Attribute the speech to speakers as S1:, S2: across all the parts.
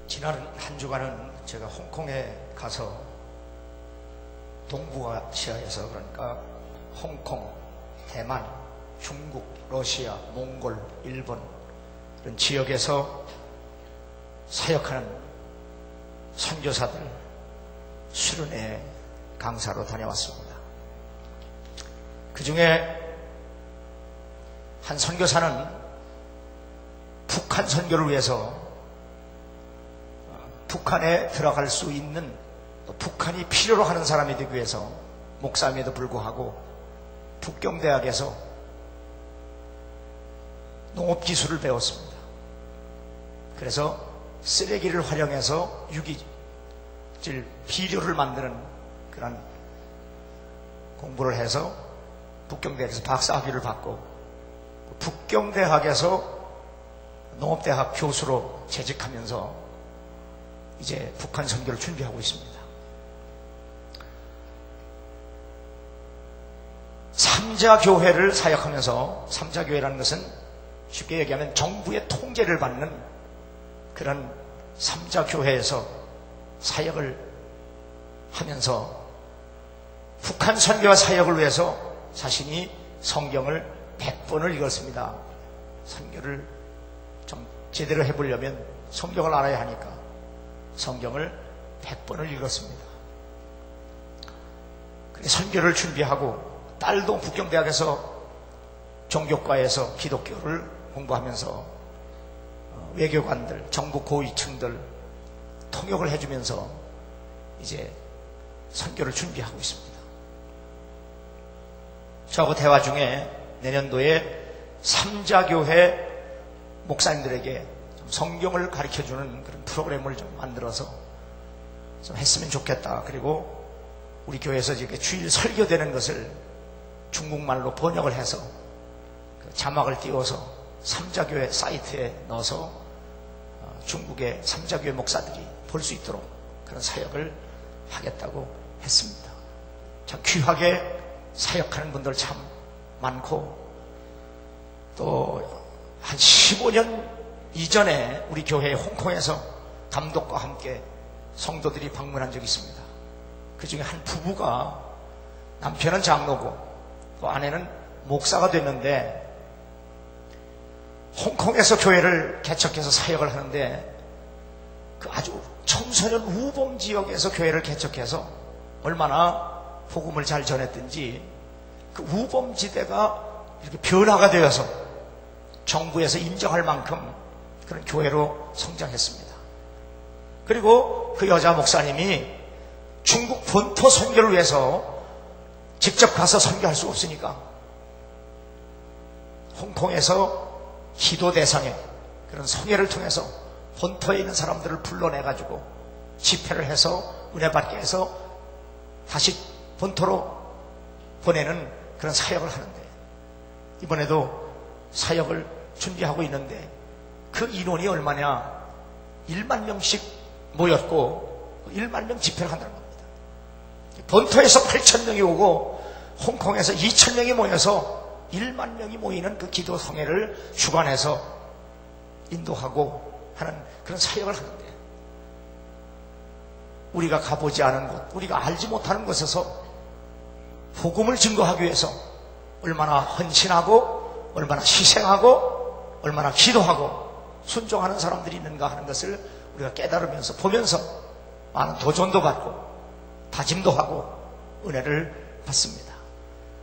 S1: 지난 한 주간은 제가 홍콩에 가서 동북아시아에서, 그러니까 홍콩, 대만, 중국, 러시아, 몽골, 일본 이런 지역에서 사역하는 선교사들 수련회 강사로 다녀왔습니다. 그 중에 한 선교사는 북한 선교를 위해서 북한에 들어갈 수 있는, 북한이 필요로 하는 사람이 되기 위해서 목사임에도 불구하고 북경대학에서 농업기술을 배웠습니다. 그래서 쓰레기를 활용해서 유기질 비료를 만드는 그런 공부를 해서 북경대학에서 박사학위를 받고 북경대학에서 농업대학 교수로 재직하면서 이제 북한 선교를 준비하고 있습니다. 삼자교회를 사역하면서, 삼자교회라는 것은 쉽게 얘기하면 정부의 통제를 받는 그런 삼자교회에서 사역을 하면서 북한 선교와 사역을 위해서 자신이 성경을 100번을 읽었습니다. 선교를 좀 제대로 해보려면 성경을 알아야 하니까 성경을 100번을 읽었습니다. 선교를 준비하고, 딸도 북경대학에서 종교과에서 기독교를 공부하면서 외교관들, 정부 고위층들 통역을 해주면서 이제 선교를 준비하고 있습니다. 저하고 대화 중에 내년도에 삼자교회 목사님들에게 좀 성경을 가르쳐주는 그런 프로그램을 좀 만들어서 좀 했으면 좋겠다. 그리고 우리 교회에서 이렇게 주일 설교되는 것을 중국말로 번역을 해서 그 자막을 띄워서 삼자교회 사이트에 넣어서 중국의 삼자교회 목사들이 볼 수 있도록 그런 사역을 하겠다고 했습니다. 참 귀하게 사역하는 분들 참 많고, 또 한 15년 이전에 우리 교회 홍콩에서 감독과 함께 성도들이 방문한 적이 있습니다. 그 중에 한 부부가, 남편은 장로고 또 아내는 목사가 됐는데 홍콩에서 교회를 개척해서 사역을 하는데, 그 아주 청소년 우범 지역에서 교회를 개척해서 얼마나 복음을 잘 전했든지 그 우범지대가 이렇게 변화가 되어서 정부에서 인정할 만큼 그런 교회로 성장했습니다. 그리고 그 여자 목사님이 중국 본토 선교를 위해서 직접 가서 선교할 수 없으니까 홍콩에서 기도 대상에 그런 성회를 통해서 본토에 있는 사람들을 불러내가지고 집회를 해서 은혜 받게 해서 다시 본토로 보내는 그런 사역을 하는데, 이번에도 사역을 준비하고 있는데 그 인원이 얼마냐? 1만 명씩 모였고 1만 명 집회를 한다는 겁니다. 본토에서 8천 명이 오고 홍콩에서 2천 명이 모여서 1만 명이 모이는 그 기도 성회를 주관해서 인도하고 하는 그런 사역을 하는데, 우리가 가보지 않은 곳, 우리가 알지 못하는 곳에서 복음을 증거하기 위해서 얼마나 헌신하고 얼마나 희생하고 얼마나 기도하고 순종하는 사람들이 있는가 하는 것을 우리가 깨달으면서 보면서 많은 도전도 받고 다짐도 하고 은혜를 받습니다.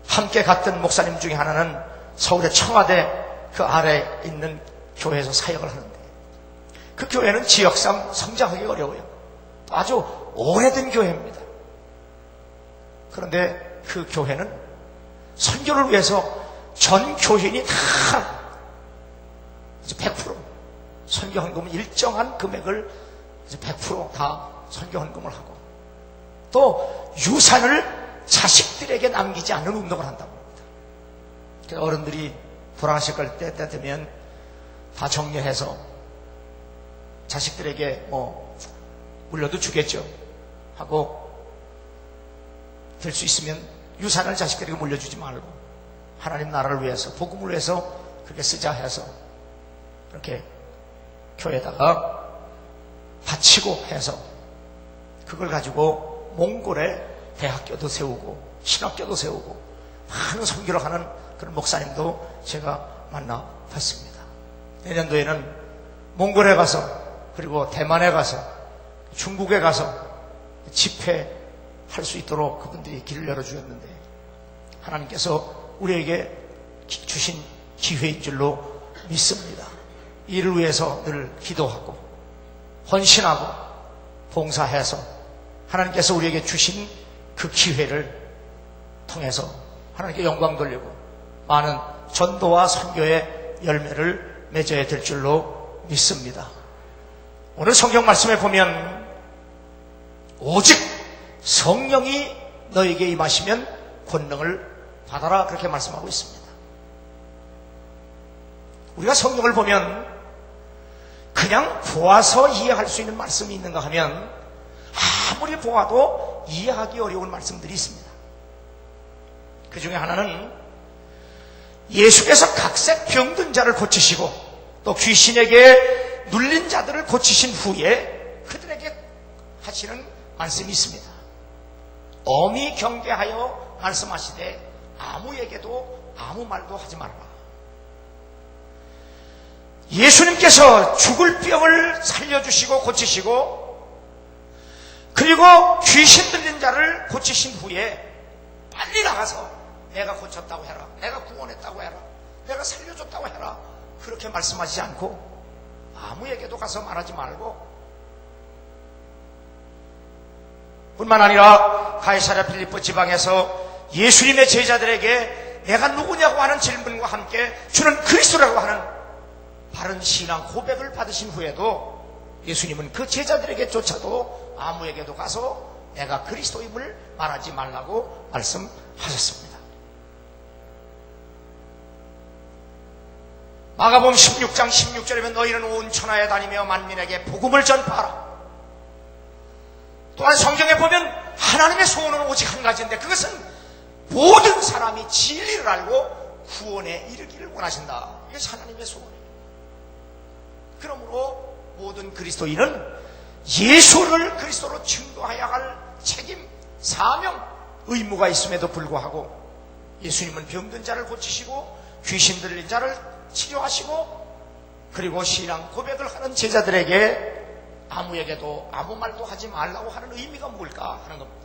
S1: 함께 갔던 목사님 중에 하나는 서울의 청와대 그 아래에 있는 교회에서 사역을 하는데, 그 교회는 지역상 성장하기 어려워요. 아주 오래된 교회입니다. 그런데 그 교회는 선교를 위해서 전 교인이 다 이제 100% 선교헌금은 일정한 금액을 이제 100% 선교헌금을 하고, 또 유산을 자식들에게 남기지 않는 운동을 한다고 합니다. 그래서 어른들이 돌아가실 때 되면 다 정리해서 자식들에게 뭐 물려도 주겠죠 하고, 될 수 있으면 유산을 자식들에게 물려주지 말고 하나님 나라를 위해서, 복음을 위해서 그렇게 쓰자 해서 이렇게 교회에다가 바치고 해서 그걸 가지고 몽골에 대학교도 세우고 신학교도 세우고 많은 선교를 하는 그런 목사님도 제가 만나봤습니다. 내년도에는 몽골에 가서 그리고 대만에 가서 중국에 가서 집회할 수 있도록 그분들이 길을 열어주었는데 하나님께서 우리에게 주신 기회인 줄로 믿습니다. 이를 위해서 늘 기도하고 헌신하고 봉사해서 하나님께서 우리에게 주신 그 기회를 통해서 하나님께 영광 돌리고 많은 전도와 선교의 열매를 맺어야 될 줄로 믿습니다. 오늘 성경 말씀에 보면 오직 성령이 너에게 임하시면 권능을 받아라 그렇게 말씀하고 있습니다. 우리가 성경을 보면 그냥 보아서 이해할 수 있는 말씀이 있는가 하면 아무리 보아도 이해하기 어려운 말씀들이 있습니다. 그 중에 하나는 예수께서 각색 병든 자를 고치시고 또 귀신에게 눌린 자들을 고치신 후에 그들에게 하시는 말씀이 있습니다. 엄히 경계하여 말씀하시되 아무에게도 아무 말도 하지 말라. 예수님께서 죽을 병을 살려주시고 고치시고 그리고 귀신 들린 자를 고치신 후에 빨리 나가서 내가 고쳤다고 해라, 내가 구원했다고 해라, 내가 살려줬다고 해라 그렇게 말씀하시지 않고 아무에게도 가서 말하지 말고 뿐만 아니라 가이사랴 빌립보 지방에서 예수님의 제자들에게 내가 누구냐고 하는 질문과 함께 주는 그리스도라고 하는 바른 신앙 고백을 받으신 후에도 예수님은 그 제자들에게조차도 아무에게도 가서 내가 그리스도임을 말하지 말라고 말씀하셨습니다. 마가복음 16장 16절에 너희는 온 천하에 다니며 만민에게 복음을 전파하라. 또한 성경에 보면 하나님의 소원은 오직 한 가지인데 그것은 모든 사람이 진리를 알고 구원에 이르기를 원하신다. 이것이 하나님의 소원이에요. 그러므로 모든 그리스도인은 예수를 그리스도로 증거해야 할 책임, 사명, 의무가 있음에도 불구하고 예수님은 병든 자를 고치시고 귀신 들린 자를 치료하시고 그리고 신앙 고백을 하는 제자들에게 아무에게도 아무 말도 하지 말라고 하는 의미가 뭘까 하는 겁니다.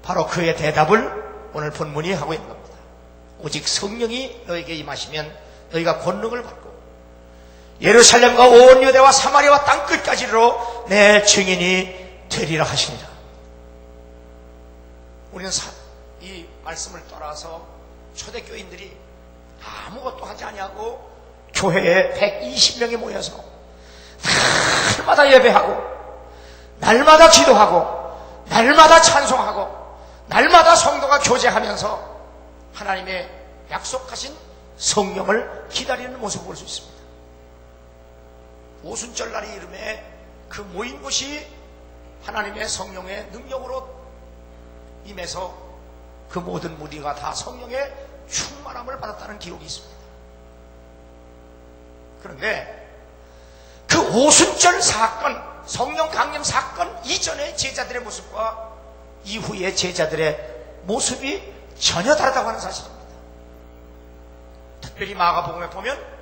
S1: 바로 그의 대답을 오늘 본문이 하고 있는 겁니다. 오직 성령이 너에게 임하시면 너희가 권능을 받고 예루살렘과 온 유대와 사마리아와 땅끝까지로 내 증인이 되리라 하시니라. 우리는 이 말씀을 따라서 초대교인들이 아무것도 하지 아니하고 교회에 120명이 모여서 날마다 예배하고 날마다 기도하고 날마다 찬송하고 날마다 성도가 교제하면서 하나님의 약속하신 성령을 기다리는 모습을 볼 수 있습니다. 오순절날이 이름에 그 모인 곳이 하나님의 성령의 능력으로 임해서 그 모든 무리가 다 성령의 충만함을 받았다는 기록이 있습니다. 그런데 그 오순절 사건, 성령 강림 사건 이전의 제자들의 모습과 이후의 제자들의 모습이 전혀 다르다고 하는 사실입니다. 특별히 마가복음에 보면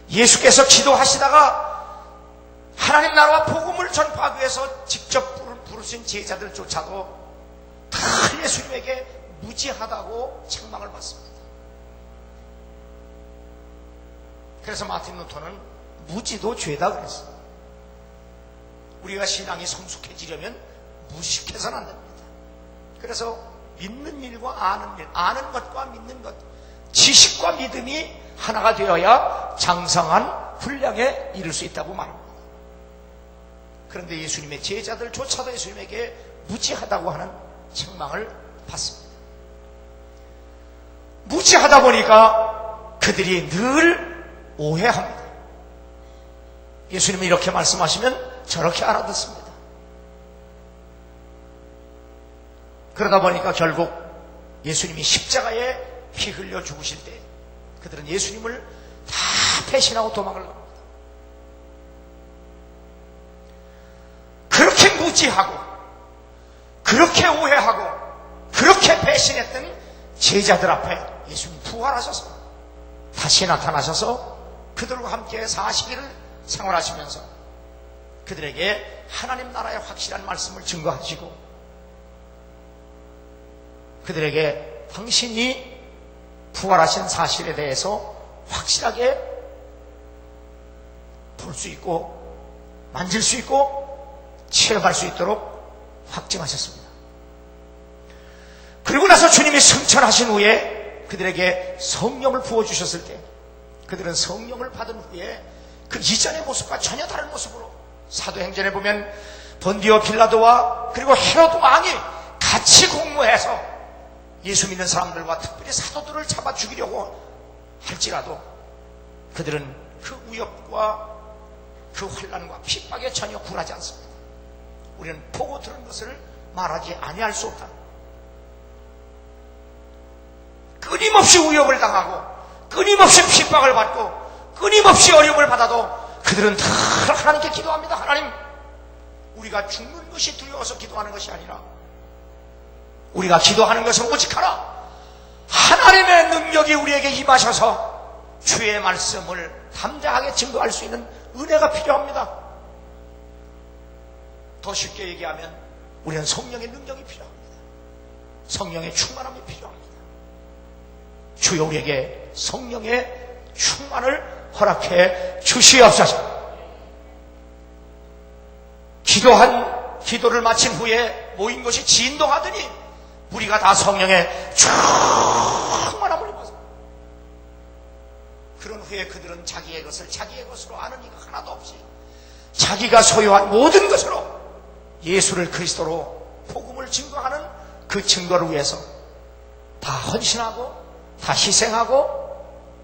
S1: 예수께서 기도하시다가 하나님 나라와 복음을 전파하기 위해서 직접 부르신 제자들조차도 다 예수님에게 무지하다고 책망을 받습니다. 그래서 마틴 루터는 무지도 죄다 그랬어요. 우리가 신앙이 성숙해지려면 무식해서는 안 됩니다. 그래서 믿는 일과 아는 일, 아는 것과 믿는 것, 지식과 믿음이 하나가 되어야 장성한 분량에 이를 수 있다고 말합니다. 그런데 예수님의 제자들조차도 예수님에게 무지하다고 하는 책망을 받습니다. 무지하다 보니까 그들이 늘 오해합니다. 예수님이 이렇게 말씀하시면 저렇게 알아듣습니다. 그러다 보니까 결국 예수님이 십자가에 피 흘려 죽으실 때 그들은 예수님을 다 배신하고 도망을 갑니다. 그렇게 무지하고 그렇게 오해하고 그렇게 배신했던 제자들 앞에 예수님 부활하셔서 다시 나타나셔서 그들과 함께 40일을 생활하시면서 그들에게 하나님 나라의 확실한 말씀을 증거하시고 그들에게 당신이 부활하신 사실에 대해서 확실하게 볼 수 있고 만질 수 있고 체험할 수 있도록 확증하셨습니다. 그리고 나서 주님이 승천하신 후에 그들에게 성령을 부어주셨을 때 그들은 성령을 받은 후에 그 이전의 모습과 전혀 다른 모습으로 사도행전에 보면 본디오 빌라도와 그리고 헤로드 왕이 같이 공모해서 예수 믿는 사람들과 특별히 사도들을 잡아 죽이려고 할지라도 그들은 그 위협과 그 환난과 핍박에 전혀 굴하지 않습니다. 우리는 보고 들은 것을 말하지 아니할 수 없다. 끊임없이 위협을 당하고 끊임없이 핍박을 받고 끊임없이 어려움을 받아도 그들은 다 하나님께 기도합니다. 하나님, 우리가 죽는 것이 두려워서 기도하는 것이 아니라 우리가 기도하는 것은 오직 하나, 하나님의 능력이 우리에게 임하셔서 주의 말씀을 담대하게 증거할 수 있는 은혜가 필요합니다. 더 쉽게 얘기하면 우리는 성령의 능력이 필요합니다. 성령의 충만함이 필요합니다. 주여 우리에게 성령의 충만을 허락해 주시옵소서. 기도를 마친 후에 모인 것이 진동하더니 우리가 다 성령의 충만함을 입어서 그런 후에 그들은 자기의 것을 자기의 것으로 아는 이가 하나도 없이 자기가 소유한 모든 것으로 예수를 그리스도로 복음을 증거하는 그 증거를 위해서 다 헌신하고 다 희생하고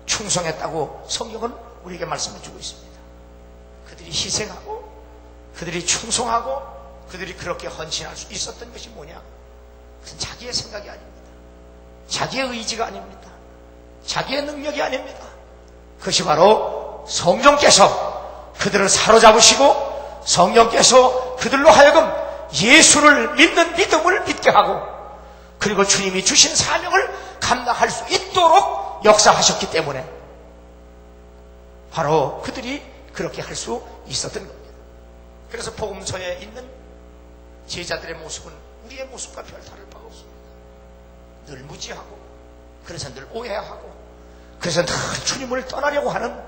S1: 충성했다고 성경은 우리에게 말씀해 주고 있습니다. 그들이 희생하고 그들이 충성하고 그들이 그렇게 헌신할 수 있었던 것이 뭐냐? 그것은 자기의 생각이 아닙니다. 자기의 의지가 아닙니다. 자기의 능력이 아닙니다. 그것이 바로 성령께서 그들을 사로잡으시고 성령께서 그들로 하여금 예수를 믿는 믿음을 믿게 하고 그리고 주님이 주신 사명을 감당할 수 있도록 역사하셨기 때문에 바로 그들이 그렇게 할 수 있었던 겁니다. 그래서 복음서에 있는 제자들의 모습은 우리의 모습과 별 다를 바가 없습니다. 늘 무지하고 그래서 늘 오해하고 그래서 늘 주님을 떠나려고 하는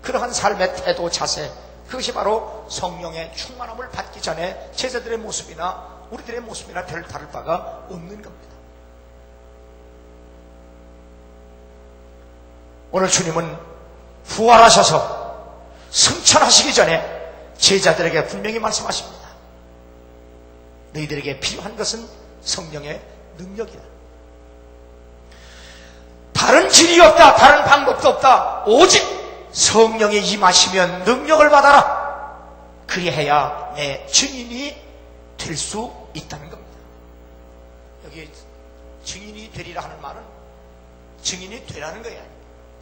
S1: 그러한 삶의 태도 자세, 그것이 바로 성령의 충만함을 받기 전에 제자들의 모습이나 우리들의 모습이나 별 다를 바가 없는 겁니다. 오늘 주님은 부활하셔서 승천하시기 전에 제자들에게 분명히 말씀하십니다. 너희들에게 필요한 것은 성령의 능력이다. 다른 길이 없다. 다른 방법도 없다. 오직 성령이 임하시면 능력을 받아라. 그리해야 내 증인이 될 수 있다는 겁니다. 여기 증인이 되리라 하는 말은 증인이 되라는 거예요.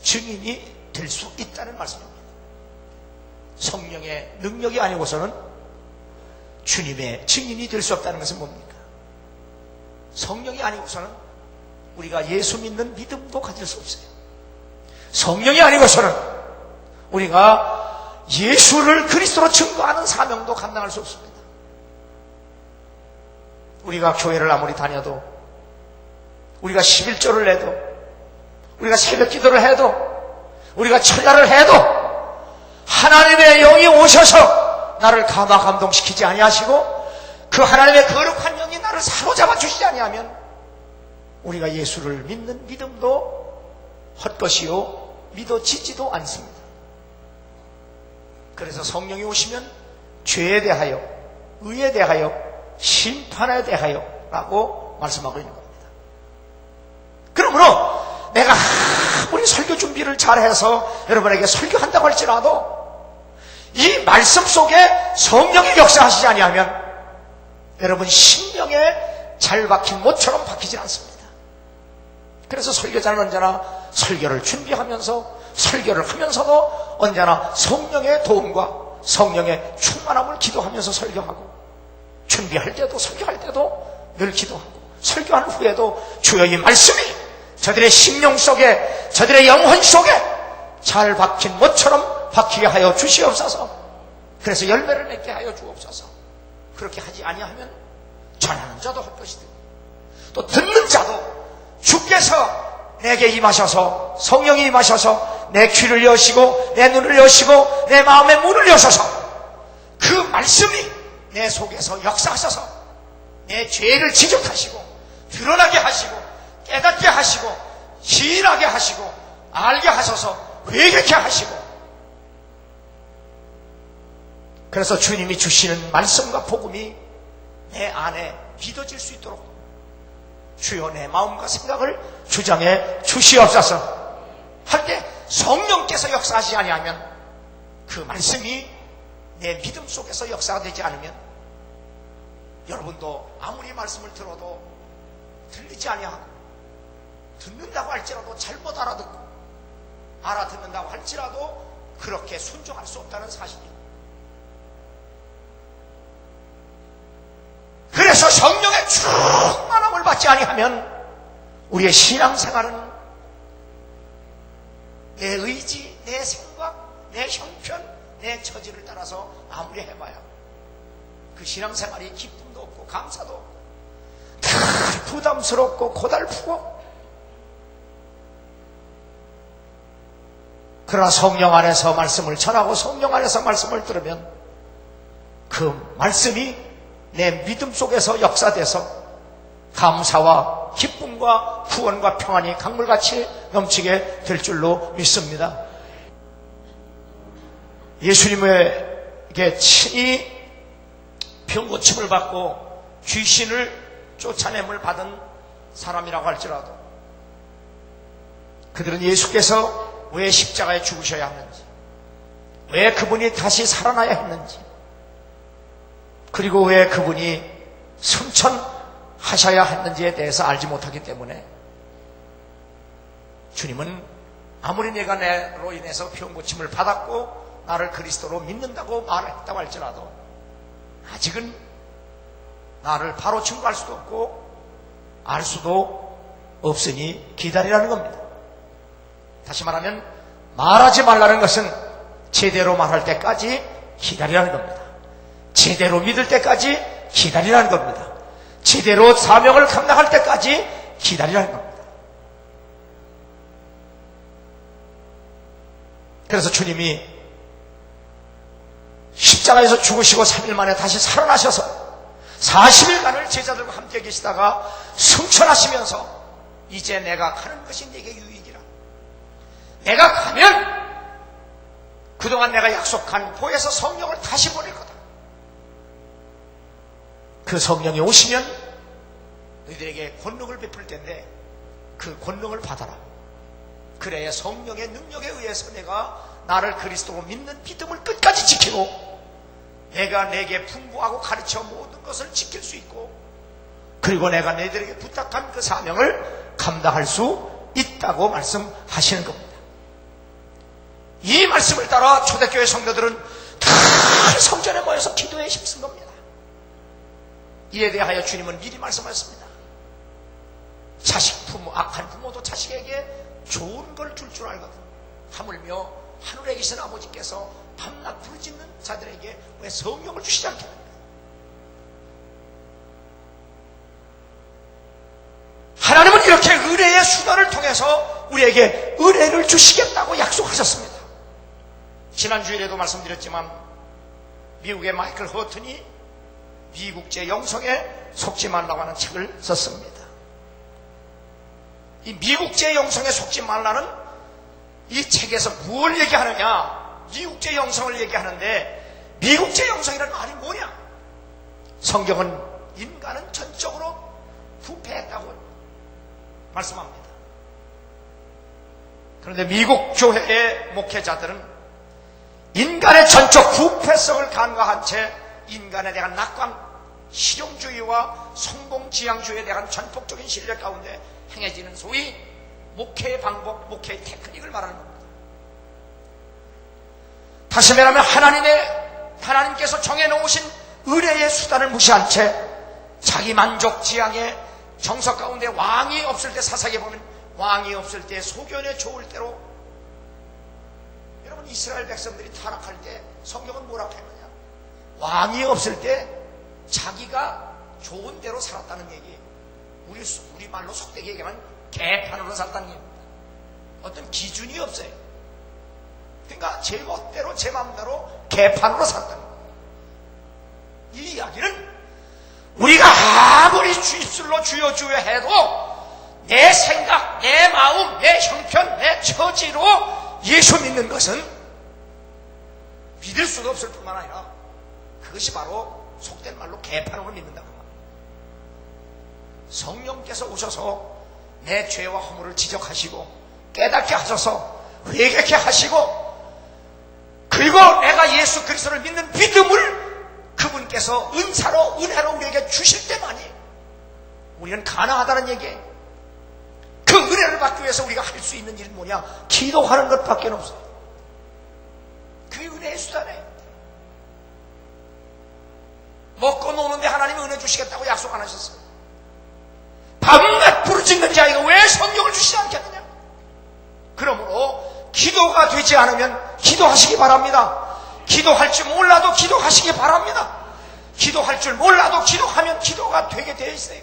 S1: 증인이 될 수 있다는 말씀입니다. 성령의 능력이 아니고서는 주님의 증인이 될 수 없다는 것은 뭡니까? 성령이 아니고서는 우리가 예수 믿는 믿음도 가질 수 없어요. 성령이 아니고서는 우리가 예수를 그리스도로 증거하는 사명도 감당할 수 없습니다. 우리가 교회를 아무리 다녀도 우리가 11조를 내도 우리가 새벽 기도를 해도 우리가 철야를 해도 하나님의 영이 오셔서 나를 감동시키지 아니하시고 그 하나님의 거룩한 영이 나를 사로잡아 주시지 아니하면 우리가 예수를 믿는 믿음도 헛것이요 믿어지지도 않습니다. 그래서 성령이 오시면 죄에 대하여 의에 대하여 심판에 대하여 라고 말씀하고 있는 겁니다. 그러므로 내가 아무리 설교 준비를 잘해서 여러분에게 설교한다고 할지라도 이 말씀 속에 성령이 역사하시지 아니하면 여러분 심령에 잘 박힌 못처럼 박히질 않습니다. 그래서 설교자는 언제나 설교를 준비하면서 설교를 하면서도 언제나 성령의 도움과 성령의 충만함을 기도하면서 설교하고, 준비할 때도 설교할 때도 늘 기도하고, 설교한 후에도 주여 이 말씀이 저들의 심령 속에, 저들의 영혼 속에 잘 박힌 못처럼 박히게 하여 주시옵소서. 그래서 열매를 맺게 하여 주옵소서. 그렇게 하지 아니하면 전하는 자도 헛것이되 또 듣는 자도 주께서 내게 임하셔서, 성령이 임하셔서 내 귀를 여시고 내 눈을 여시고 내 마음의 문을 여셔서 그 말씀이 내 속에서 역사하셔서 내 죄를 지적하시고 드러나게 하시고 깨닫게 하시고 시인하게 하시고 알게 하셔서 회개케 하시고, 그래서 주님이 주시는 말씀과 복음이 내 안에 믿어질 수 있도록 주여 내 마음과 생각을 주장해 주시옵소서. 할 때 성령께서 역사하지 아니하면, 그 말씀이 내 믿음 속에서 역사가 되지 않으면, 여러분도 아무리 말씀을 들어도 들리지 아니하고, 듣는다고 할지라도 잘못 알아듣고, 알아듣는다고 할지라도 그렇게 순종할 수 없다는 사실이에요. 그래서 성령의 충만함을 받지 아니하면 우리의 신앙생활은 내 의지, 내 생각, 내 형편, 내 처지를 따라서 아무리 해봐야 그 신앙생활이 기쁨도 없고 감사도 없고 다 부담스럽고 고달프고, 그러나 성령 안에서 말씀을 전하고 성령 안에서 말씀을 들으면 그 말씀이 내 믿음 속에서 역사돼서 감사와 기쁨과 구원과 평안이 강물같이 넘치게 될 줄로 믿습니다. 예수님에게 친히 병고침을 받고 귀신을 쫓아냄을 받은 사람이라고 할지라도 그들은 예수께서 왜 십자가에 죽으셔야 하는지, 왜 그분이 다시 살아나야 했는지, 그리고 왜 그분이 승천하셔야 했는지에 대해서 알지 못하기 때문에 주님은 아무리 내가 내로 인해서 병고침을 받았고 나를 그리스도로 믿는다고 말했다고 할지라도 아직은 나를 바로 증거할 수도 없고 알 수도 없으니 기다리라는 겁니다. 다시 말하면 말하지 말라는 것은 제대로 말할 때까지 기다리라는 겁니다. 제대로 믿을 때까지 기다리라는 겁니다. 제대로 사명을 감당할 때까지 기다리라는 겁니다. 그래서 주님이 십자가에서 죽으시고 3일 만에 다시 살아나셔서 40일간을 제자들과 함께 계시다가 승천하시면서 이제 내가 가는 것이 내게 유익이라. 내가 가면 그동안 내가 약속한 보혜사 성령을 다시 보낼 거다. 그 성령이 오시면 너희들에게 권능을 베풀 텐데 그 권능을 받아라. 그래야 성령의 능력에 의해서 내가 나를 그리스도로 믿는 믿음을 끝까지 지키고 내가 내게 풍부하고 가르쳐 모든 것을 지킬 수 있고, 그리고 내가 너희들에게 부탁한 그 사명을 감당할 수 있다고 말씀하시는 겁니다. 이 말씀을 따라 초대교회 성도들은 다 성전에 모여서 기도에 힘쓴 겁니다. 이에 대하여 주님은 미리 말씀하셨습니다. 자식 부모, 악한 부모도 자식에게 좋은 걸 줄 줄 알거든. 하물며 하늘에 계신 아버지께서 밤낮 부르짖는 자들에게 왜 성령을 주시지 않겠는가? 하나님은 이렇게 은혜의 수단을 통해서 우리에게 은혜를 주시겠다고 약속하셨습니다. 지난주일에도 말씀드렸지만 미국의 마이클 허튼이 미국제 영성에 속지 말라고 하는 책을 썼습니다. 이 미국제 영성에 속지 말라는 이 책에서 무엇을 얘기하느냐? 미국제 영성을 얘기하는데 미국제 영성이라는 말이 뭐냐? 성경은 인간은 전적으로 부패했다고 말씀합니다. 그런데 미국 교회의 목회자들은 인간의 전적 부패성을 간과한 채 인간에 대한 낙관, 실용주의와 성공지향주의에 대한 전폭적인 신뢰 가운데 행해지는 소위 목회의 방법, 목회의 테크닉을 말하는 겁니다. 다시 말하면 하나님께서 정해놓으신 은혜의 수단을 무시한 채 자기 만족 지향의 정석 가운데 왕이 없을 때, 사사기에 보면 왕이 없을 때 소견에 좋을 대로, 여러분 이스라엘 백성들이 타락할 때 성경은 뭐라고 했느냐? 왕이 없을 때 자기가 좋은 대로 살았다는 얘기. 우리 말로 속되게 얘기하면 개판으로 살았다는 얘기입니다. 어떤 기준이 없어요. 그러니까 제 멋대로 제 마음대로 개판으로 살았다는 거예요. 이 이야기는 우리가 아무리 주입술로 주여 주여 해도 내 생각, 내 마음, 내 형편, 내 처지로 예수 믿는 것은 믿을 수도 없을 뿐만 아니라 그것이 바로 속된 말로 개판으로 믿는다고 합니다. 성령께서 오셔서 내 죄와 허물을 지적하시고 깨닫게 하셔서 회개케 하시고, 그리고 내가 예수 그리스도를 믿는 믿음을 그분께서 은사로 은혜로 우리에게 주실 때만이 우리는 가능하다는 얘기예요. 그 은혜를 받기 위해서 우리가 할 수 있는 일은 뭐냐? 기도하는 것밖에 없어요. 그게 은혜의 수단이에요. 먹고 노는데 하나님이 은혜 주시겠다고 약속 안 하셨어요. 밤낮 부르짖는 자에게 왜 성령을 주시지 않겠느냐? 그러므로 기도가 되지 않으면 기도하시기 바랍니다. 기도할 줄 몰라도 기도하시기 바랍니다. 기도할 줄 몰라도 기도하면 기도가 되게 되어 있어요.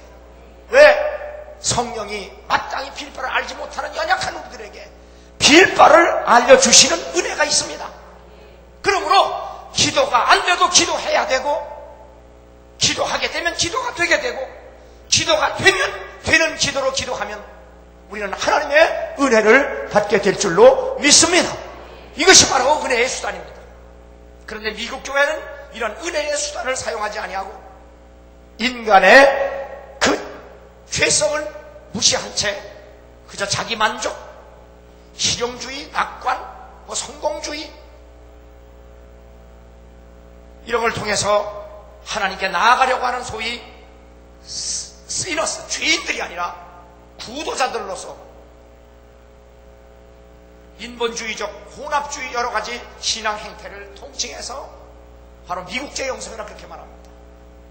S1: 왜? 성령이 마땅히 빌바를 알지 못하는 연약한 우리들에게 빌바를 알려주시는 은혜가 있습니다. 그러므로 기도가 안 돼도 기도해야 되고, 기도하게 되면 기도가 되게 되고, 기도가 되면 되는 기도로 기도하면 우리는 하나님의 은혜를 받게 될 줄로 믿습니다. 이것이 바로 은혜의 수단입니다. 그런데 미국 교회는 이런 은혜의 수단을 사용하지 아니하고 인간의 그 죄성을 무시한 채 그저 자기 만족, 실용주의, 낙관, 성공주의 이런 걸 통해서 하나님께 나아가려고 하는 소위 시너스, 죄인들이 아니라 구도자들로서 인본주의적 혼합주의 여러 가지 신앙 행태를 통칭해서 바로 미국제 영성이라 그렇게 말합니다.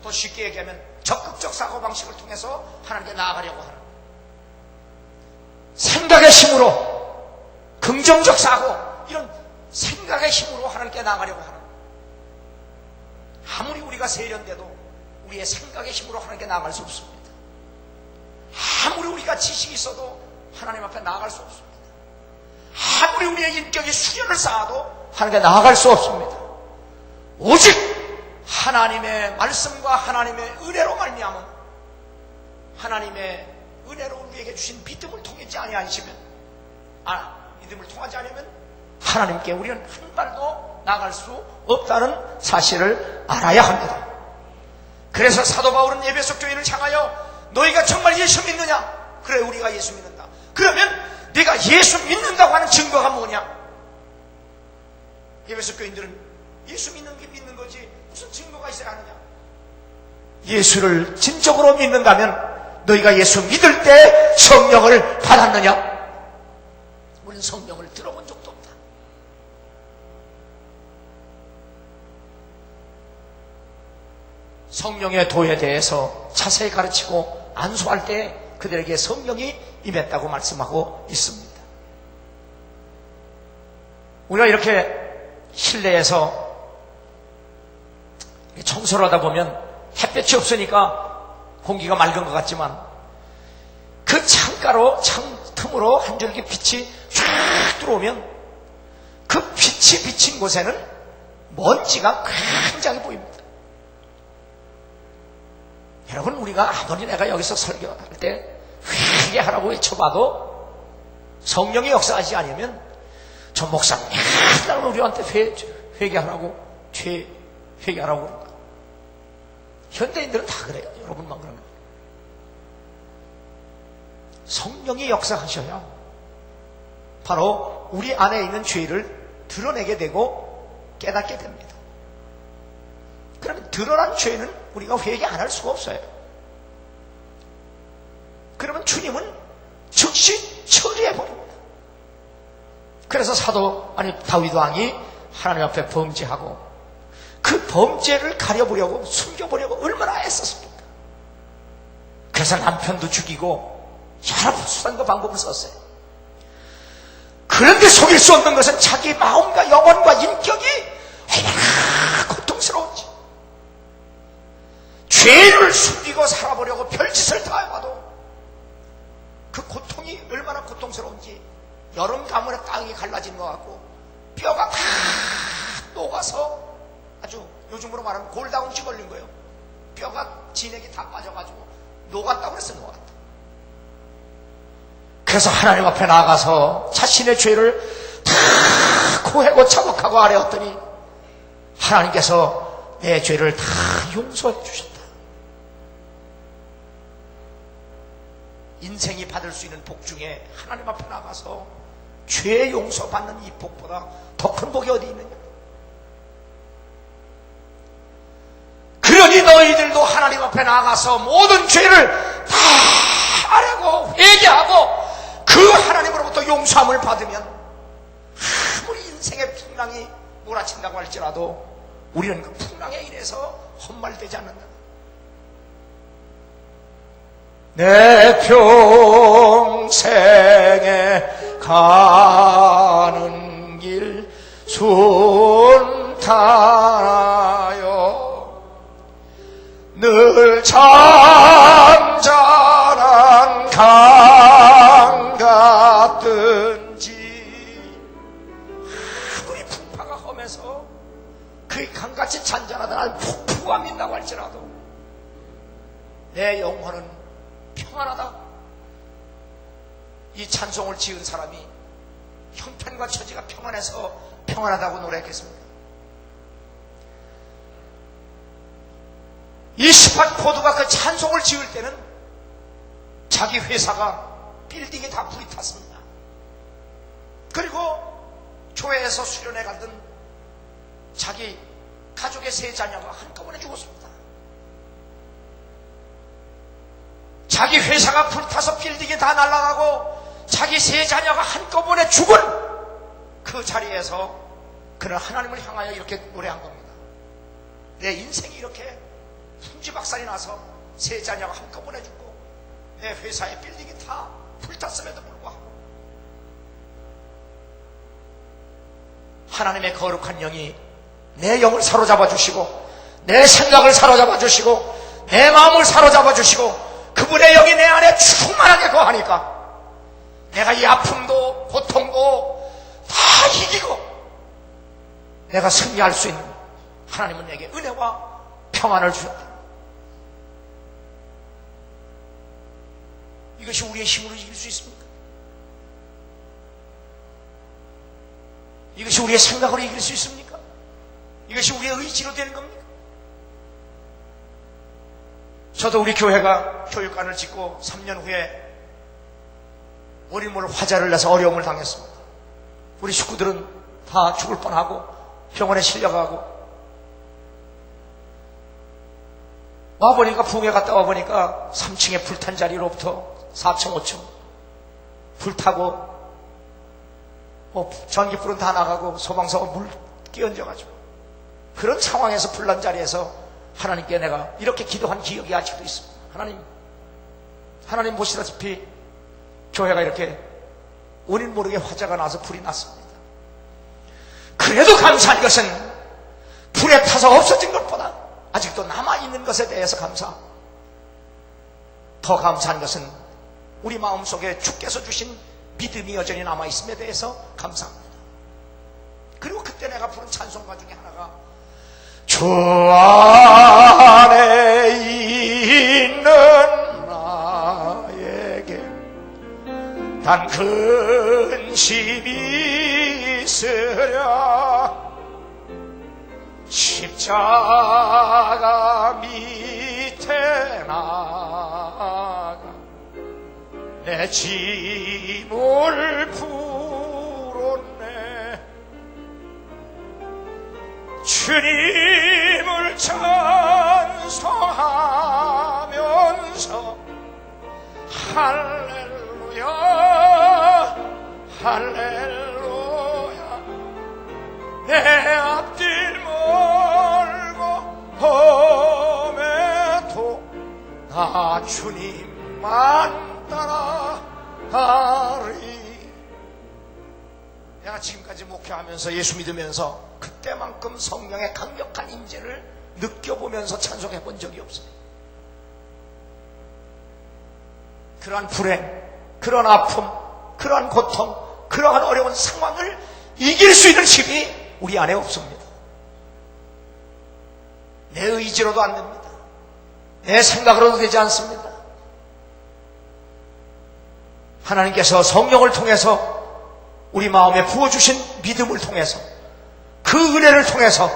S1: 더 쉽게 얘기하면 적극적 사고방식을 통해서 하나님께 나아가려고 하는, 생각의 힘으로, 긍정적 사고, 이런 생각의 힘으로 하나님께 나아가려고 하는, 아무리 우리가 세련돼도 우리의 생각의 힘으로 하나님께 나아갈 수 없습니다. 아무리 우리가 지식이 있어도 하나님 앞에 나아갈 수 없습니다. 아무리 우리의 인격이 수련을 쌓아도 하나님께 나아갈 수 없습니다. 오직 하나님의 말씀과 하나님의 은혜로 말미암은, 하나님의 은혜로 우리에게 주신 믿음을 통하지 아니하시면, 믿음을 통하지 않으면 하나님께 우리는 한 발도 나갈 수 없다는 사실을 알아야 합니다. 그래서 사도 바울은 에베소 교인을 향하여 너희가 정말 예수 믿느냐? 그래, 우리가 예수 믿는다. 그러면 네가 예수 믿는다고 하는 증거가 뭐냐? 에베소 교인들은 예수 믿는 게 믿는 거지 무슨 증거가 있어야 하느냐? 예수를 진정으로 믿는다면 너희가 예수 믿을 때 성령을 받았느냐? 우리는 성령을 들어본 적도 없다. 성령의 도에 대해서 자세히 가르치고 안수할 때 그들에게 성령이 임했다고 말씀하고 있습니다. 우리가 이렇게 실내에서 청소를 하다 보면 햇볕이 없으니까 공기가 맑은 것 같지만 그 창가로, 창 틈으로 한 줄기 빛이 쫙 들어오면 그 빛이 비친 곳에는 먼지가 굉장히 보입니다. 여러분, 우리가 아무리 내가 여기서 설교할 때 회개하라고 외쳐봐도 성령이 역사하지 않으면 저 목사님 맨날 우리한테 회개하라고 회개하라고 그런다. 현대인들은 다 그래요. 여러분만 그런 거예요. 성령이 역사하셔야 바로 우리 안에 있는 죄를 드러내게 되고 깨닫게 됩니다. 그러면 드러난 죄는 우리가 회개 안 할 수가 없어요. 그러면 주님은 즉시 처리해버립니다. 그래서 다윗 왕이 하나님 앞에 범죄하고 그 범죄를 가려보려고 숨겨보려고 얼마나 애썼습니까? 그래서 남편도 죽이고 여러 수단과 방법을 썼어요. 그런데 속일 수 없는 것은 자기 마음과 영혼과 인격이 얼마나 고통스러운지, 죄를 숨기고 살아보려고 별짓을 다 해봐도 그 고통이 얼마나 고통스러운지 여름 가물에 땅이 갈라진 것 같고 뼈가 다 녹아서 아주 요즘으로 말하면 골다공증 걸린 거예요. 뼈가 진액이 다 빠져가지고 녹았다고 그랬어. 녹았다. 그래서 하나님 앞에 나가서 자신의 죄를 다 고해고 자복하고 아뢰었더니 하나님께서 내 죄를 다 용서해 주셨다. 인생이 받을 수 있는 복 중에 하나님 앞에 나가서 죄 용서받는 이 복보다 더 큰 복이 어디 있느냐. 그러니 너희들도 하나님 앞에 나가서 모든 죄를 다 아뢰고 회개하고 그 하나님으로부터 용서함을 받으면 아무리 인생의 풍랑이 몰아친다고 할지라도 우리는 그 풍랑에 인해서 헛말되지 않는다. 내 평생에 가는 길 순탄하여 늘 잠잠한 강 같든지 아무리 풍파가 험해서 그 강같이 잔잔하다 폭풍함이 있다고 할지라도 내 영혼은 평안하다. 이 찬송을 지은 사람이 형편과 처지가 평안해서 평안하다고 노래했겠습니다. 이 스팟포드가 그 찬송을 지을 때는 자기 회사가 빌딩이 다 불이 탔습니다. 그리고 교회에서 수련회 가던 자기 가족의 세 자녀가 한꺼번에 죽었습니다. 자기 회사가 불타서 빌딩이 다 날아가고 자기 세 자녀가 한꺼번에 죽은 그 자리에서 그는 하나님을 향하여 이렇게 노래한 겁니다. 내 인생이 이렇게 풍지박산이 나서 세 자녀가 한꺼번에 죽고 내 회사의 빌딩이 다 불탔음에도 불구하고 하나님의 거룩한 영이 내 영을 사로잡아 주시고 내 생각을 사로잡아 주시고 내 마음을 사로잡아 주시고 그분의 영이 내 안에 충만하게 거하니까 내가 이 아픔도 고통도 다 이기고 내가 승리할 수 있는 하나님은 내게 은혜와 평안을 주셨다. 이것이 우리의 힘으로 이길 수 있습니까? 이것이 우리의 생각으로 이길 수 있습니까? 이것이 우리의 의지로 되는 겁니까? 저도 우리 교회가 교육관을 짓고 3년 후에 어린물 화재를 내서 어려움을 당했습니다. 우리 식구들은 다 죽을 뻔하고 병원에 실려가고 와보니까 부흥회 갔다 와보니까 3층에 불탄 자리로부터 4층 5층 불타고 전기불은 다 나가고 소방서가 물 끼얹어가지고 그런 상황에서 불난 자리에서 하나님께 내가 이렇게 기도한 기억이 아직도 있습니다. 하나님 보시다시피 교회가 이렇게 원인 모르게 화재가 나서 불이 났습니다. 그래도 감사한 것은 불에 타서 없어진 것보다 아직도 남아있는 것에 대해서 감사합니다. 더 감사한 것은 우리 마음속에 주께서 주신 믿음이 여전히 남아있음에 대해서 감사합니다. 그리고 그때 내가 부른 찬송가 중에 하나가 주 안에 있는 나에게 단 근심이 있으랴 십자가 밑에 나가 내 짐을 풀었네 주님을 찬송하면서 할렐루야 할렐루야 내 앞길 멀고 험해도 나 주님만 따라가리. 내가 지금까지 목회하면서 예수 믿으면서 그때만큼 성령의 강력한 임재를 느껴보면서 찬송해 본 적이 없어요. 그러한 불행, 그러한 아픔, 그러한 고통, 그러한 어려운 상황을 이길 수 있는 힘이 우리 안에 없습니다. 내 의지로도 안 됩니다. 내 생각으로도 되지 않습니다. 하나님께서 성령을 통해서 우리 마음에 부어주신 믿음을 통해서 그 은혜를 통해서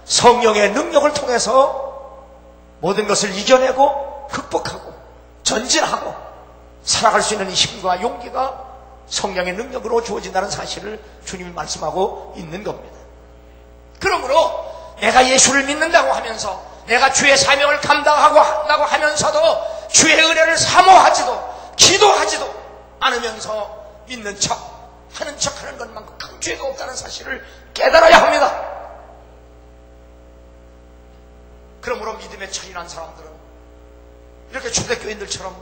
S1: 성령의 능력을 통해서 모든 것을 이겨내고 극복하고 전진하고 살아갈 수 있는 힘과 용기가 성령의 능력으로 주어진다는 사실을 주님이 말씀하고 있는 겁니다. 그러므로 내가 예수를 믿는다고 하면서 내가 주의 사명을 감당하고 한다고 하면서도 주의 은혜를 사모하지도 기도하지도 않으면서 믿는 척 하는 척하는 것만큼 큰 죄가 없다는 사실을 깨달아야 합니다. 그러므로 믿음에 철인한 사람들은 이렇게 초대교인들처럼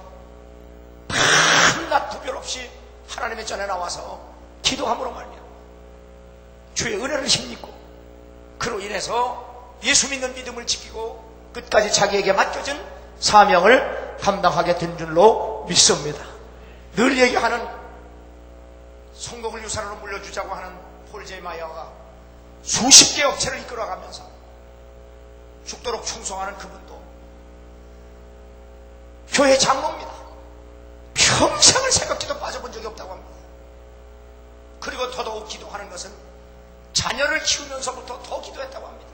S1: 밤낮 구별 없이 하나님의 전에 나와서 기도함으로 말미암아 주의 은혜를 힘입고 그로 인해서 예수 믿는 믿음을 지키고 끝까지 자기에게 맡겨진 사명을 감당하게 된 줄로 믿습니다. 늘 얘기하는 성공을 유산으로 물려주자고 하는 폴 제마이어가 수십 개 업체를 이끌어가면서 죽도록 충성하는 그분도 교회 장로입니다. 평생을 새벽기도 빠져본 적이 없다고 합니다. 그리고 더더욱 기도하는 것은 자녀를 키우면서부터 더 기도했다고 합니다.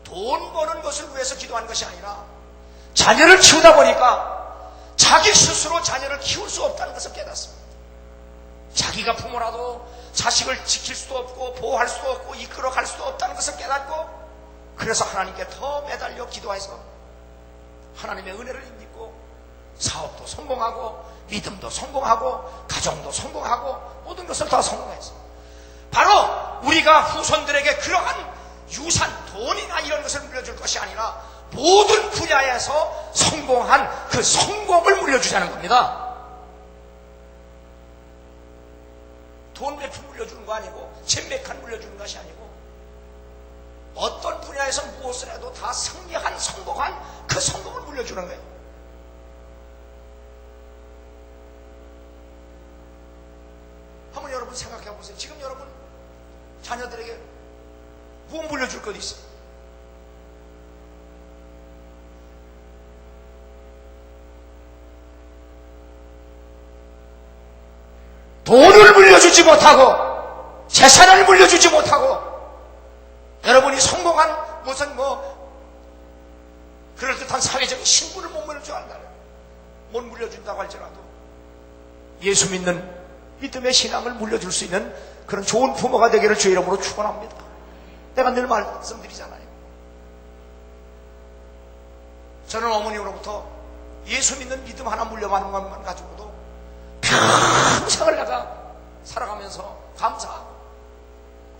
S1: 돈 버는 것을 위해서 기도한 것이 아니라 자녀를 키우다 보니까 자기 스스로 자녀를 키울 수 없다는 것을 깨닫습니다. 자기가 부모라도 자식을 지킬 수도 없고 보호할 수도 없고 이끌어갈 수도 없다는 것을 깨닫고 그래서 하나님께 더 매달려 기도해서 하나님의 은혜를 힘입고 사업도 성공하고 믿음도 성공하고 가정도 성공하고 모든 것을 다 성공했어요. 바로 우리가 후손들에게 그러한 유산, 돈이나 이런 것을 물려줄 것이 아니라 모든 분야에서 성공한 그 성공을 물려주자는 겁니다. 돈 몇 푼 물려주는 거 아니고 책 몇 칸 물려주는 것이 아니고 어떤 분야에서 무엇을 해도 다 승리한 성공한 그 성공을 물려주는 거예요. 한번 여러분 생각해 보세요. 지금 여러분 자녀들에게 무엇 물려줄 것 있어요? 돈을 물려주지 못하고 재산을 물려주지 못하고 여러분이 성공한 무슨 그럴듯한 사회적인 신분을 못 물려줄 안다면 못 물려준다고 할지라도 예수 믿는 믿음의 신앙을 물려줄 수 있는 그런 좋은 부모가 되기를 주의 이름으로 축원합니다. 내가 늘 말씀드리잖아요. 저는 어머니로부터 예수 믿는 믿음 하나 물려받는 것만 가지고도 평생을 내가 살아가면서 감사하고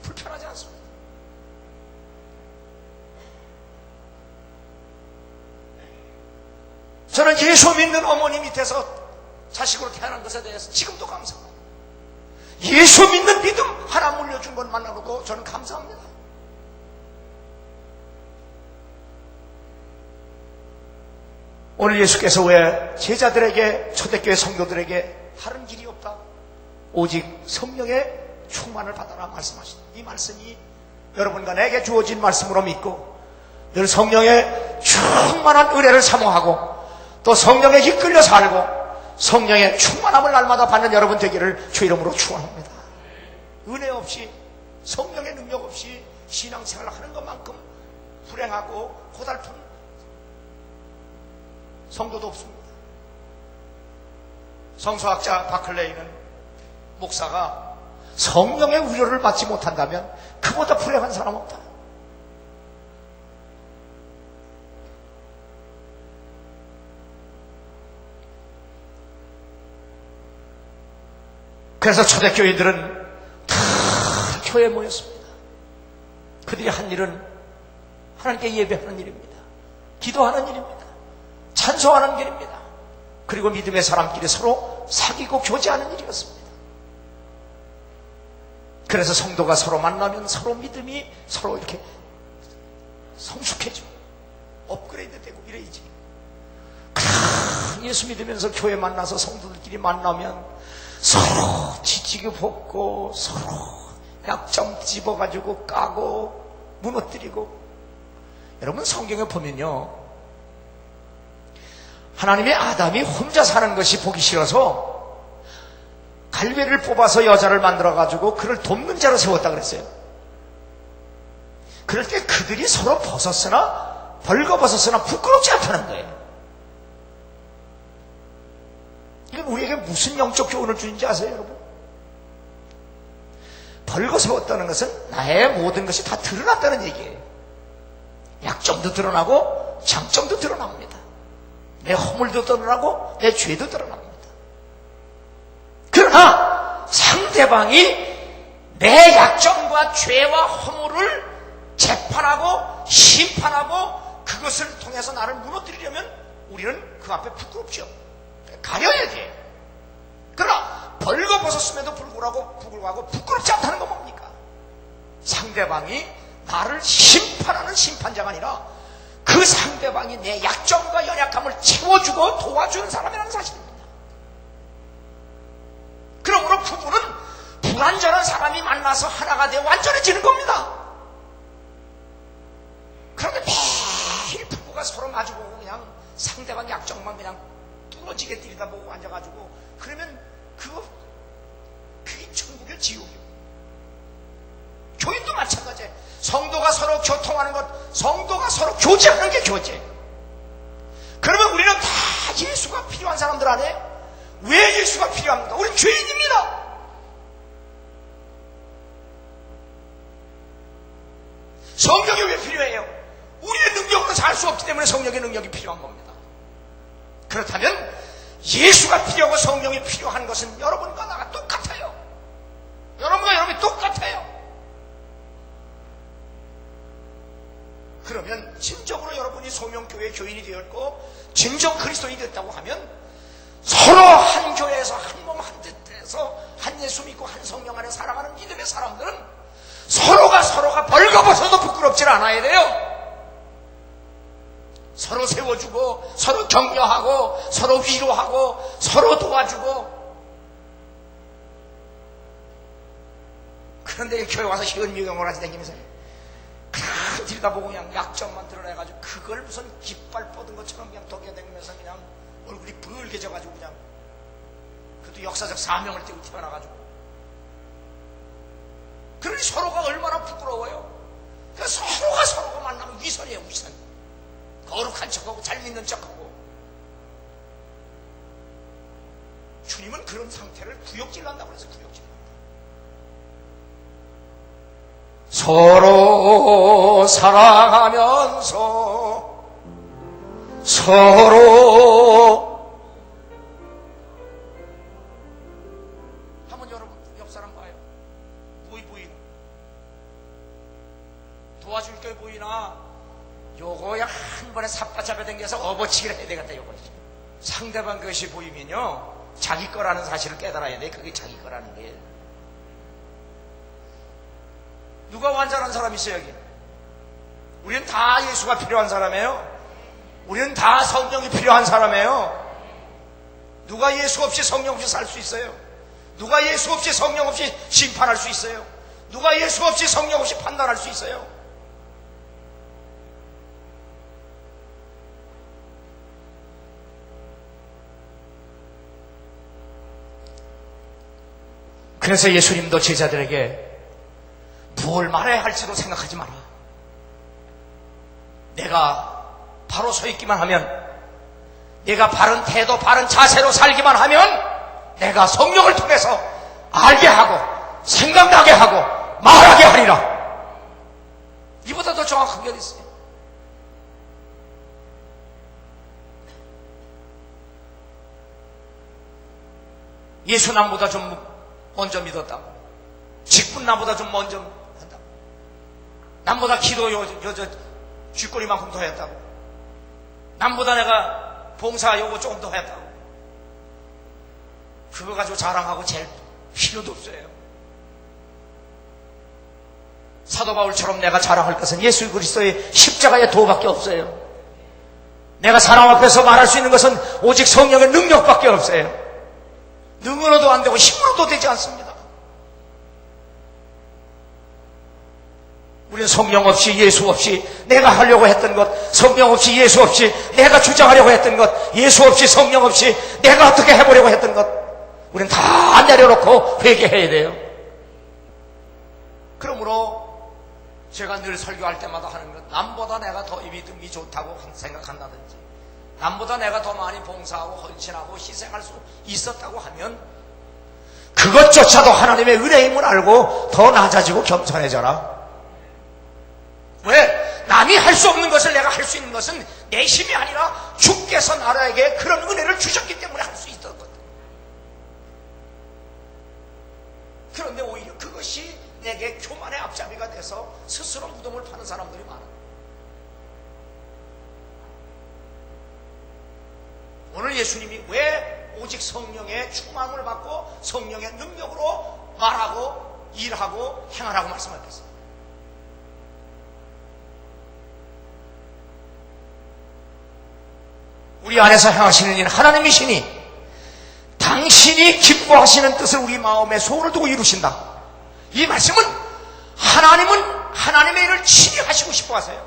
S1: 불편하지 않습니다. 저는 예수 믿는 어머니 밑에서 자식으로 태어난 것에 대해서 지금도 감사합니다. 예수 믿는 믿음 하나 물려준 것만으로도 저는 감사합니다. 오늘 예수께서 왜 제자들에게 초대교회 성도들에게 다른 길이 없다 오직 성령의 충만을 받아라 말씀하신 이 말씀이 여러분과 내게 주어진 말씀으로 믿고 늘 성령의 충만한 은혜를 사모하고 또 성령에 이끌려 살고 성령의 충만함을 날마다 받는 여러분 되기를 주 이름으로 축원합니다. 은혜 없이 성령의 능력 없이 신앙생활을 하는 것만큼 불행하고 고달픈 성도도 없습니다. 성서학자 바클레이는 목사가 성령의 위로를 받지 못한다면 그보다 불행한 사람 없다. 그래서 초대교인들은 다 교회에 모였습니다. 그들이 한 일은 하나님께 예배하는 일입니다. 기도하는 일입니다. 찬송하는 일입니다. 그리고 믿음의 사람끼리 서로 사귀고 교제하는 일이었습니다. 그래서 성도가 서로 만나면 서로 믿음이 서로 이렇게 성숙해지고 업그레이드 되고 이래야지. 예수 믿으면서 교회 만나서 성도들끼리 만나면 서로 지지게 볶고 서로 약점 집어가지고 까고 무너뜨리고. 여러분 성경에 보면요, 하나님의 아담이 혼자 사는 것이 보기 싫어서 갈배를 뽑아서 여자를 만들어가지고 그를 돕는 자로 세웠다 그랬어요. 그럴 때 그들이 서로 벗었으나 벌거벗었으나 부끄럽지 않다는 거예요. 이건 우리에게 무슨 영적 교훈을 주는지 아세요, 여러분? 벌거벗었다는 것은 나의 모든 것이 다 드러났다는 얘기예요. 약점도 드러나고 장점도 드러납니다. 내 허물도 드러나고 내 죄도 드러납니다. 그러나 상대방이 내 약점과 죄와 허물을 재판하고 심판하고 그것을 통해서 나를 무너뜨리려면 우리는 그 앞에 부끄럽죠. 가려야 돼. 그러나 벌거벗었음에도 불구하고 부끄럽지 않다는 건 뭡니까? 상대방이 나를 심판하는 심판자가 아니라 그 상대방이 내 약점과 연약함을 채워주고 도와주는 사람이라는 사실입니다. 그러므로 부부는 불완전한 사람이 만나서 하나가 되어 완전해지는 겁니다. 그런데 매일 부부가 서로 마주보고 그냥 상대방 약점만 그냥 뚫어지게 들여다보고 앉아가지고 그러면 그게 천국의 지옥이에요. 교인도 마찬가지예요. 성도가 서로 교통하는 것, 성도가 서로 교제하는 게 교제. 그러면 우리는 다 예수가 필요한 사람들 안에 왜 예수가 필요합니까? 우리는 죄인입니다. 성령이 왜 필요해요? 우리의 능력으로 살 수 없기 때문에 성령의 능력이 필요한 겁니다. 그렇다면 예수가 필요하고 성령이 필요한 것은 여러분과 나가 똑같아요. 여러분과 여러분이 똑같아요. 그러면 진정으로 여러분이 소명교회 교인이 되었고 진정 그리스도인이 됐다고 하면 서로 한 교회에서 한 몸 한 뜻에서 한 예수 믿고 한 성령 안에 살아가는 믿음의 사람들은 서로가 벌거벗어도 부끄럽지 않아야 돼요. 서로 세워주고 서로 격려하고 서로 위로하고 서로 도와주고. 그런데 교회 와서 현미경을 하지 다니면서 다 들여다보고 그냥 약점만 드러내가지고 그걸 무슨 깃발 뻗은 것처럼 그냥 도겨다니면서 그냥 얼굴이 붉게져가지고 그냥 그것도 역사적 사명을 띠고 태어나가지고 그러니 서로가 얼마나 부끄러워요. 그러니까 서로가 만나면 위선이에요. 위선. 거룩한 척하고 잘 믿는 척하고. 주님은 그런 상태를 구역질난다고 그래서 구역질. 서로 사랑하면서 서로 한번 여러분 옆 사람 봐요. 뭐이 보이나? 도와줄 게 보이나? 요거야 한 번에 삽바잡아 당겨서 업어치기를 해야 되겠다. 요거 상대방 것이 보이면요 자기 거라는 사실을 깨달아야 돼. 그게 자기 거라는 거예요. 누가 완전한 사람 있어요 여기? 우리는 다 예수가 필요한 사람이에요. 우리는 다 성령이 필요한 사람이에요. 누가 예수 없이 성령 없이 살 수 있어요? 누가 예수 없이 성령 없이 심판할 수 있어요? 누가 예수 없이 성령 없이 판단할 수 있어요? 그래서 예수님도 제자들에게 뭘 말해야 할지도 생각하지 마라. 내가 바로 서 있기만 하면, 내가 바른 태도, 바른 자세로 살기만 하면 내가 성령을 통해서 알게 하고 생각나게 하고 말하게 하리라. 이보다 더 정확한 게 어디 있어요? 예수 남보다 좀 먼저 믿었다고, 직분 나보다 좀 먼저 한다고, 남보다 기도 쥐꼬리만큼 더 했다고, 남보다 내가 봉사 요거 조금 더 했다고, 그거 가지고 자랑하고 잴 필요도 없어요. 사도 바울처럼 내가 자랑할 것은 예수 그리스도의 십자가의 도밖에 없어요. 내가 사람 앞에서 말할 수 있는 것은 오직 성령의 능력밖에 없어요. 능으로도 안 되고 힘으로도 되지 않습니다. 우리는 성령 없이 예수 없이 내가 하려고 했던 것, 성령 없이 예수 없이 내가 주장하려고 했던 것, 예수 없이 성령 없이 내가 어떻게 해보려고 했던 것, 우리는 다 내려놓고 회개해야 돼요. 그러므로 제가 늘 설교할 때마다 하는 것, 남보다 내가 더 믿음이 좋다고 생각한다든지, 남보다 내가 더 많이 봉사하고 헌신하고 희생할 수 있었다고 하면 그것조차도 하나님의 은혜임을 알고 더 낮아지고 겸손해져라. 왜? 남이 할 수 없는 것을 내가 할 수 있는 것은 내 힘이 아니라 주께서 나라에게 그런 은혜를 주셨기 때문에 할 수 있었거든. 그런데 오히려 그것이 내게 교만의 앞잡이가 돼서 스스로 무덤을 파는 사람들이 많아. 오늘 예수님이 왜 오직 성령의 충만을 받고 성령의 능력으로 말하고 일하고 행하라고 말씀하셨어요? 우리 안에서 행하시는 일 하나님이시니 당신이 기뻐하시는 뜻을 우리 마음에 소원을 두고 이루신다. 이 말씀은 하나님은 하나님의 일을 친히 하시고 싶어 하세요.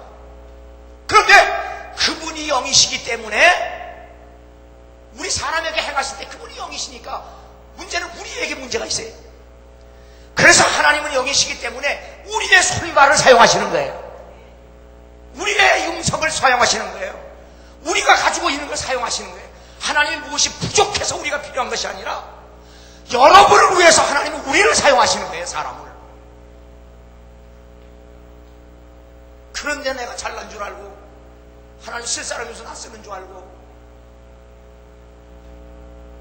S1: 그런데 그분이 영이시기 때문에 우리 사람에게 행하실 때 그분이 영이시니까 문제는 우리에게 문제가 있어요. 그래서 하나님은 영이시기 때문에 우리의 손발을 사용하시는 거예요. 우리의 음성을 사용하시는 거예요. 우리가 가지고 있는 걸 사용하시는 거예요. 하나님이 무엇이 부족해서 우리가 필요한 것이 아니라 여러분을 위해서 하나님은 우리를 사용하시는 거예요. 사람을. 그런데 내가 잘난 줄 알고 하나님 쓸 사람이어서 나 쓰는 줄 알고,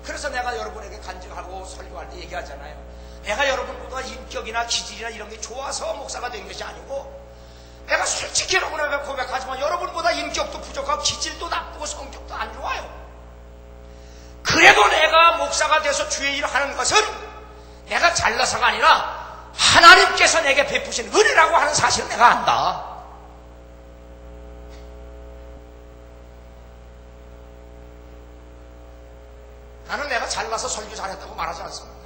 S1: 그래서 내가 여러분에게 간증하고 설교할 때 얘기하잖아요. 내가 여러분보다 인격이나 기질이나 이런 게 좋아서 목사가 된 것이 아니고, 내가 솔직히 여러분에게 고백하지만 여러분보다 인격도 부족하고 기질도 나쁘고 성격도 안 좋아요. 그래도 내가 목사가 돼서 주의 일을 하는 것은 내가 잘나서가 아니라 하나님께서 내게 베푸신 은혜라고 하는 사실을 내가 안다. 나는 내가 잘나서 설교 잘했다고 말하지 않습니다.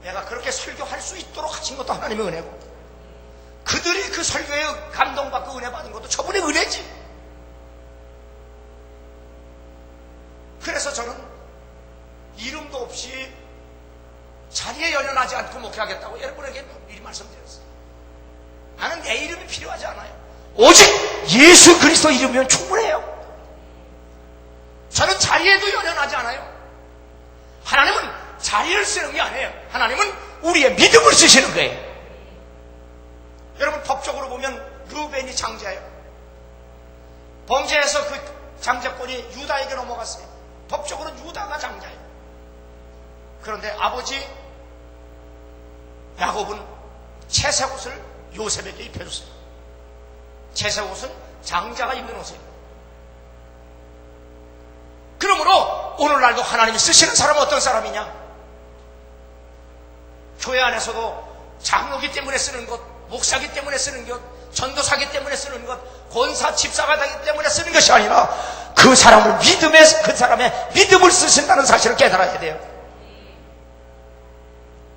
S1: 내가 그렇게 설교할 수 있도록 하신 것도 하나님의 은혜고, 그들이 그 설교에 감동받고 은혜 받은 것도 저분의 은혜지. 그래서 저는 이름도 없이 자리에 연연하지 않고 목회하겠다고 여러분에게 미리 말씀드렸어요. 나는 내 이름이 필요하지 않아요. 오직 예수 그리스도 이름이면 충분해요. 저는 자리에도 연연하지 않아요. 하나님은 자리를 쓰는 게 아니에요. 하나님은 우리의 믿음을 쓰시는 거예요. 여러분, 법적으로 보면 르벤이 장자예요. 범죄해서 그 장자권이 유다에게 넘어갔어요. 법적으로는 유다가 장자예요. 그런데 아버지 야곱은 채색 옷을 요셉에게 입혀줬어요. 채색 옷은 장자가 입는 옷이에요. 그러므로 오늘날도 하나님이 쓰시는 사람은 어떤 사람이냐? 교회 안에서도 장로기 때문에 쓰는 것, 목사기 때문에 쓰는 것, 전도사기 때문에 쓰는 것, 권사, 집사가 되기 때문에 쓰는 것이 아니라 그 사람을 그 사람의 믿음을 쓰신다는 사실을 깨달아야 돼요.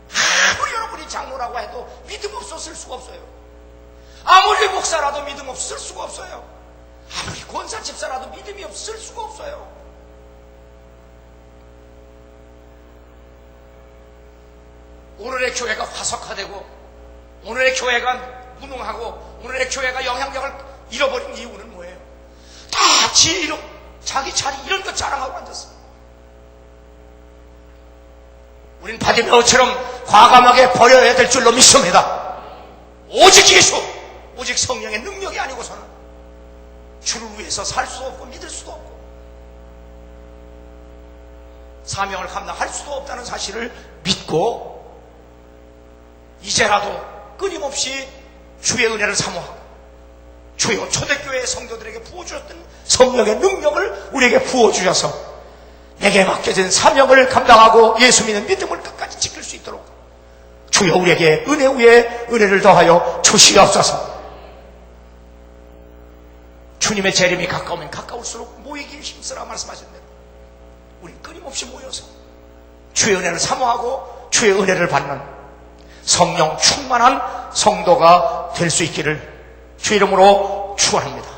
S1: 아무리 여러분이 장로라고 해도 믿음 없어 쓸 수가 없어요. 아무리 목사라도 믿음 없어 쓸 수가 없어요. 아무리 권사, 집사라도 믿음이 없어 쓸 수가 없어요. 오늘의 교회가 화석화되고 오늘의 교회가 무능하고 오늘의 교회가 영향력을 잃어버린 이유는 뭐예요? 다 지 이름, 자기 자리 이런 것 자랑하고 앉았어요. 우린 바디메오처럼 과감하게 버려야 될 줄로 믿습니다. 오직 예수, 오직 성령의 능력이 아니고서는 주를 위해서 살 수도 없고 믿을 수도 없고 사명을 감당할 수도 없다는 사실을 믿고 이제라도 끊임없이 주의 은혜를 사모하고 주여 초대교회 성도들에게 부어주셨던 성령의 능력을 우리에게 부어주셔서 내게 맡겨진 사명을 감당하고 예수 믿는 믿음을 끝까지 지킬 수 있도록 주여 우리에게 은혜 위에 은혜를 더하여 주시옵소서. 주님의 재림이 가까우면 가까울수록 모이기 힘쓰라 말씀하신 대로 우리 끊임없이 모여서 주의 은혜를 사모하고 주의 은혜를 받는 성령 충만한 성도가 될 수 있기를 주 이름으로 축원합니다.